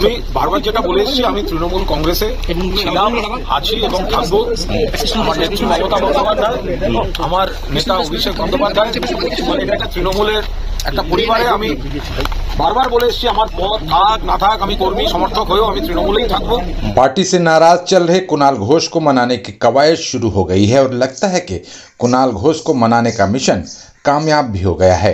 আমি বারবার যেটা বলে এসেছি, আমি তৃণমূল কংগ্রেসে ছিলাম, আছি এবং থাকবো। আমার নেত্রী মমতা বন্দ্যোপাধ্যায়, আমার নেতা অভিষেক বন্দ্যোপাধ্যায়, মানে এটা একটা তৃণমূলের একটা পরিবারে। আমি बार-बार बोले इससे हमारे पद थाक ना थाक हमें कर्मी समर्थक हो हमें तृणमूल ही थाकबो। पार्टी से नाराज चल रहे कुणाल घोष को मनाने की कवायद शुरू हो गई है और लगता है कि कुणाल घोष को मनाने का मिशन कामयाब भी हो गया है।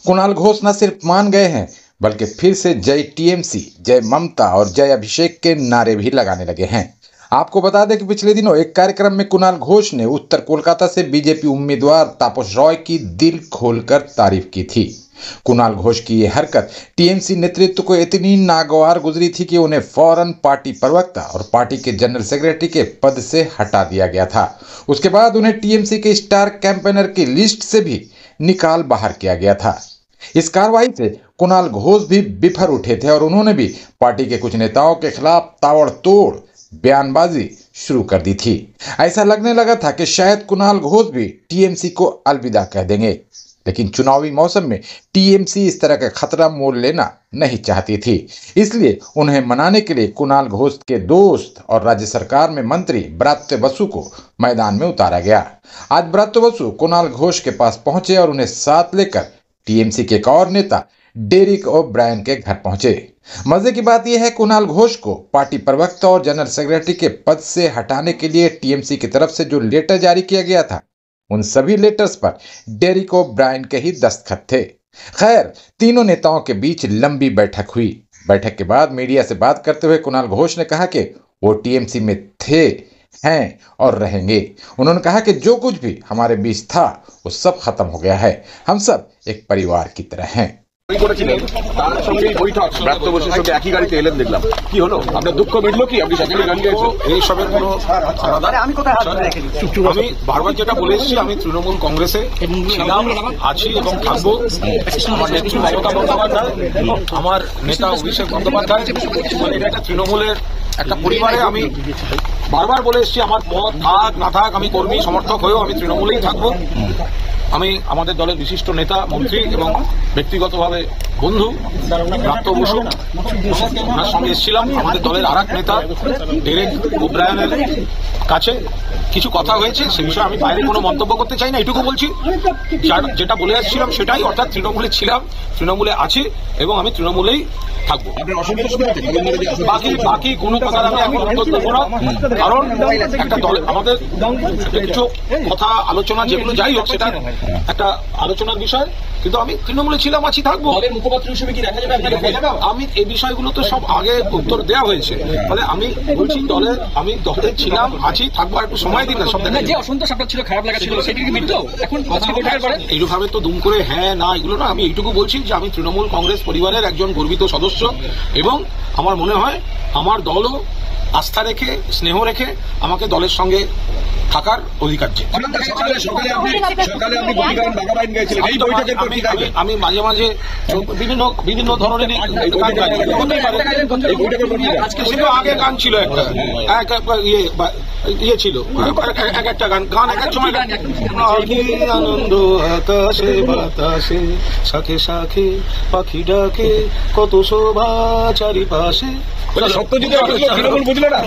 कुणाल घोष न सिर्फ मान गए हैं बल्कि फिर से जय टीएमसी, जय ममता और जय अभिषेक के नारे भी लगाने लगे हैं। आपको बता दें कि पिछले दिनों एक कार्यक्रम में कुणाल घोष ने उत्तर कोलकाता से बीजेपी उम्मीदवार तापस रॉय की दिल खोलकर तारीफ की थी। कुणाल घोष की ये हरकत टीएमसी नेतृत्व को इतनी नागवार गुजरी थी कि उन्हें फौरन पार्टी प्रवक्ता और पार्टी के जनरल सेक्रेटरी के पद से हटा दिया गया था। उसके बाद उन्हें टीएमसी के स्टार कैंपेनर की लिस्ट से भी निकाल बाहर किया गया था। इस कार्रवाई से कुणाल घोष भी बिफर उठे थे और उन्होंने भी पार्टी के कुछ नेताओं के खिलाफ ताबड़तोड़ बयानबाजी शुरू कर दी थी। ऐसा लगने लगा था कि शायद कुणाल घोष भी टीएमसी को अलविदा कह देंगे, लेकिन चुनावी मौसम में टीएमसी इस तरह का खतरा मोल लेना नहीं चाहती थी। इसलिए उन्हें मनाने के लिए कुणाल घोष के दोस्त और राज्य सरकार में मंत्री ब्रात्य बसु को मैदान में उतारा गया। आज ब्रात्य बसु कुणाल घोष के पास पहुंचे और उन्हें साथ लेकर टीएमसी के एक और नेता डेरिक ओब्रायन के घर पहुंचे। मजे की बात यह है कुणाल घोष को पार्टी प्रवक्ता और जनरल सेक्रेटरी के पद से हटाने के लिए टीएमसी की तरफ से जो लेटर जारी किया गया था, उन सभी लेटर्स पर डेरिक ओब्रायन के ही दस्तखत थे। खैर, तीनों नेताओं के बीच लंबी बैठक हुई। बैठक के बाद मीडिया से बात करते हुए कुणाल घोष ने कहा कि वो टीएमसी में थे, हैं और रहेंगे। उन्होंने कहा कि जो कुछ भी हमारे बीच था वो सब खत्म हो गया है, हम सब एक परिवार की तरह हैं। বারবার যেটা বলে এসেছি, আমি তৃণমূল কংগ্রেসে ছিলাম, আছি এবং থাকবো। আমার নেত্রী মমতা বন্দ্যোপাধ্যায়, আমার নেতা অভিষেক বন্দ্যোপাধ্যায়, মানে এটা একটা তৃণমূলের একটা পরিবারে। আমি বারবার বলে এসেছি, আমার পদ থাক না থাক আমি কর্মী সমর্থক হয়েও আমি তৃণমূলেই থাকবো। আমি আমাদের দলের বিশিষ্ট নেতা, মন্ত্রী এবং ব্যক্তিগতভাবে বন্ধু ব্রাত্য বসু ওনার সঙ্গে এসেছিলাম। আমাদের দলের আর এক নেতা ডেরেক ওব্রায়ানের কাছে কিছু কথা হয়েছে, সে বিষয়ে আমি বাইরে কোনো মন্তব্য করতে চাই না। এটুকু বলছি, যেটা বলে আসছিলাম সেটাই, অর্থাৎ তৃণমূলে ছিলাম, তৃণমূলে আছি এবং আমি তৃণমূলেই থাকবো। বাকি কোনো কথা আমি এখন উত্তর দেবো না, কারণ একটা দল আমাদের কিছু কথা আলোচনা যেগুলো যাই হোক সেটা একটা আলোচনার বিষয়, কিন্তু আমি তৃণমূলে ছিলাম, আছি, থাকবো। মুখপাত্র হিসেবে কি দেখা যাবে? আমি এই বিষয়গুলো তো সব আগে উত্তর দেওয়া হয়েছে, ফলে আমি বলছি আমি দলে ছিলাম, আছি, থাকবো। একটু সময় দিন না। সব যে অসন্তোষ আপনার ছিল, খারাপ লাগা ছিল, সেটা কি মিটলো? এখন এইভাবে তো দুম করে হ্যাঁ না এগুলো না। আমি এইটুকু বলছি যে আমি তৃণমূল কংগ্রেস পরিবারের একজন গর্বিত সদস্য এবং আমার মনে হয় আমার দলও আস্থা রেখে, স্নেহ রেখে আমাকে দলের সঙ্গে থাকার অধিকার। আমি মাঝে মাঝে বিভিন্ন ধরনের আগে গান ছিল, একটা ইয়ে ছিল, এক একটা গান এক এক সময় আনন্দ আকাশে বাতাসে শাখে শাখে পাখি ডাকে কত শোভা চারিপাশে। সত্যজিৎ তৃণমূল বুঝলো না।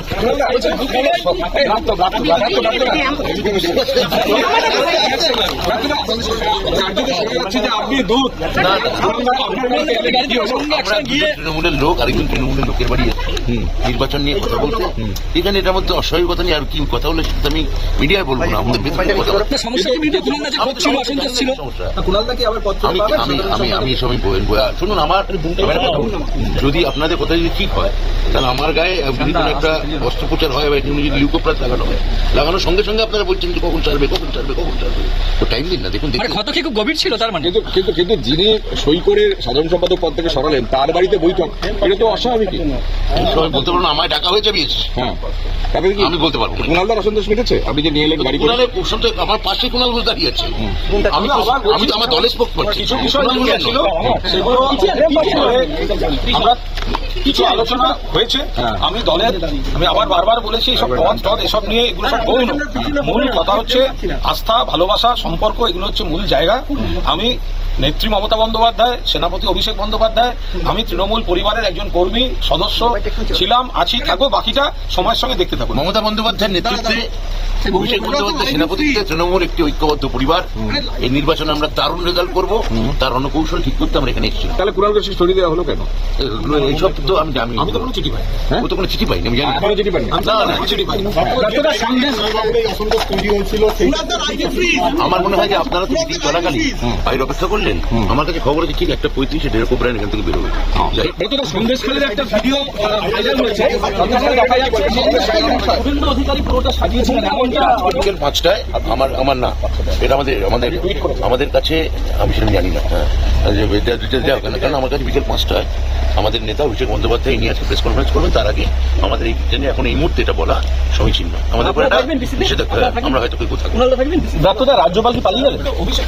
তৃণমূলের লোক আরেকজন তৃণমূলের লোকের বাড়ি নির্বাচন নিয়ে কথা বলতে, এখানে এটার মধ্যে অস্বাভাবিকতা নিয়ে আর কি কথা হলে সেটা আমি মিডিয়ায় বলবো না। আমাদের আমি সবাই শুনুন, আমার যদি আপনাদের কথা যদি ঠিক হয় তাহলে আমার গায়ে একটা অস্ত্রোপচার হয় বা যদি লিউকোপ্লাস লাগানো হয়, লাগানোর সঙ্গে সঙ্গে আপনারা বলছেন যে কখন ছাড়বে তো টাইম দিন না। দেখুন ক্ষত কি খুব গভীর ছিল তার মানে? কিন্তু যিনি সই করে সাধারণ সম্পাদক পদ থেকে সরালেন তার বাড়িতে বৈঠক, এটা তো অস্বাভাবিক। সবাই বলতে পারবো না, আমায় ডাকা হয়েছে আমি বলতে পারবো। কুণালদার অসন্তোষ মিটেছে? আপনি যে নিয়ে এলেন গাড়ি, আমার পাশে কুণাল ঘোষ দাঁড়িয়ে আছে, আমি তো আমার দলের স্পোক করছি। কিছু বিষয় ছিল সেগুলো আমরা কিছু আলোচনা হয়েছে। আমি দলের আমি আবার বারবার বলেছি সব পদ টদ এসব নিয়ে এগুলো সব গৌণ। মূল কথা হচ্ছে আস্থা, ভালোবাসা, সম্পর্ক, এগুলো হচ্ছে মূল জায়গা। আমি নেত্রী মমতা বন্দ্যোপাধ্যায়, সেনাপতি অভিষেক বন্দ্যোপাধ্যায়, আমি তৃণমূল পরিবারের একজন কর্মী সদস্য ছিলাম, আছি, থাকবো, বাকিটা সময়ের সঙ্গে দেখতে থাকুন। মমতা বন্দ্যোপাধ্যায়ের নেতৃত্বে অভিষেক বন্দ্যোপাধ্যায় সেনাপতিত্বে তৃণমূল একটি ঐক্যবদ্ধ পরিবার। এই নির্বাচনে আমরা দারুণ রেজাল্ট করবো, তার রণকৌশল ঠিক করতে আমরা এখানে এসেছি। তাহলে কুণাল ঘোষকে সরিয়ে দেওয়া হলো কেন? এইসব তো আমি তো কোনো চিঠি পাই, ও তো কোনো চিঠি পাইনি, আমি জানি এখনো চিঠি পাইনি। আমার মনে হয় যে আপনারা তো মিটিং চলাকালীন বাইরে অপেক্ষা করলেন, আমার কাছে খবর আছে ঠিক 1:35 ডেরকো প্রায় এখান থেকে বেরোবে। সন্দেশখালীর একটা ভিডিও ভাইরাল হয়েছে, শুভেন্দু অধিকারী পুরোটা সাজিয়েছিলেন। বিকেল 5টায় আমার না, এটা আমাদের কাছে, আমি সেটা জানি না, কারণ আমার কাছে বিকেল 5টায় আমাদের নেতা অভিষেক বন্দ্যোপাধ্যায় নিয়ে আজকে প্রেস কনফারেন্স করবেন। তার আগে আমাদের এই ট্রেনে এখন এই মুহূর্তে এটা বলা সমীচীন নয়, আমাদের উপর একটা নিষেধাজ্ঞা, আমরা হয়তো কেউ থাকবো। রাজ্যপাল কি পালিয়ে গেলেন? অভিষেক